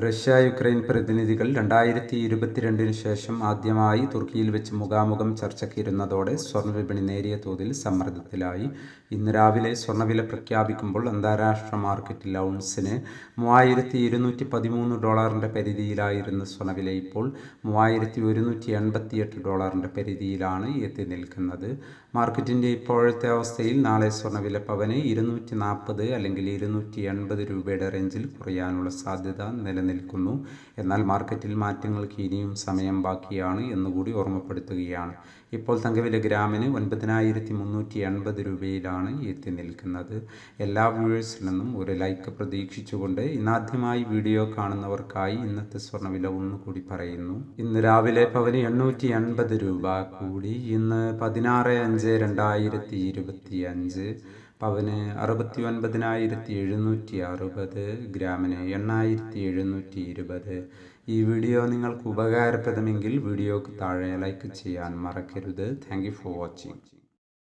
Russia Ukraine പ്രതിനിധികൾ 2022 ശേഷം ആദ്യമായി തുർക്കിയിൽ വെച്ച് മുഖാമുഖം ചർച്ചയ്ക്കിരുന്നതോടെ സ്വർണ്ണവിപണി നേരിയ തോതിൽ സമ്മർദ്ദത്തിലായി. ഇന്ന് രാവിലെ സ്വർണ്ണവില പ്രഖ്യാപിക്കുമ്പോൾ അന്താരാഷ്ട്ര മാർക്കറ്റിൽ ഔൺസിന് $3,213 പരിധിയിലായിരുന്ന സ്വർണ്ണവില ഇപ്പോൾ $3,188 പരിധിയിലാണ് എത്തി നിൽക്കുന്നത്. മാർക്കറ്റിൻ്റെ ഇപ്പോഴത്തെ അവസ്ഥയിൽ നാളെ സ്വർണ്ണവില പവന് 240 അല്ലെങ്കിൽ 280 രൂപയുടെ റേഞ്ചിൽ കുറയാനുള്ള സാധ്യത നിലനിൽക്കുന്നു. എന്നാൽ മാർക്കറ്റിൽ മാറ്റങ്ങൾക്ക് ഇനിയും സമയം ബാക്കിയാണ് എന്നുകൂടി ഓർമ്മപ്പെടുത്തുകയാണ്. ഇപ്പോൾ തങ്കവില ഗ്രാമിന് 9,380 രൂപയിലാണ് എത്തി നിൽക്കുന്നത്. എല്ലാ വ്യൂവേഴ്സിൽ നിന്നും ഒരു ലൈക്ക് പ്രതീക്ഷിച്ചുകൊണ്ട് ഇന്നാദ്യമായി വീഡിയോ കാണുന്നവർക്കായി ഇന്നത്തെ സ്വർണ്ണവില ഒന്നുകൂടി പറയുന്നു. ഇന്ന് രാവിലെ പവന് 880 രൂപ കൂടി. ഇന്ന് 16/5/2025 പവന് 69,760, ഗ്രാമിന് 8,720. ഈ വീഡിയോ നിങ്ങൾക്ക് ഉപകാരപ്രദമെങ്കിൽ വീഡിയോക്ക് താഴെ ലൈക്ക് ചെയ്യാൻ മറക്കരുത്. Thank you for watching.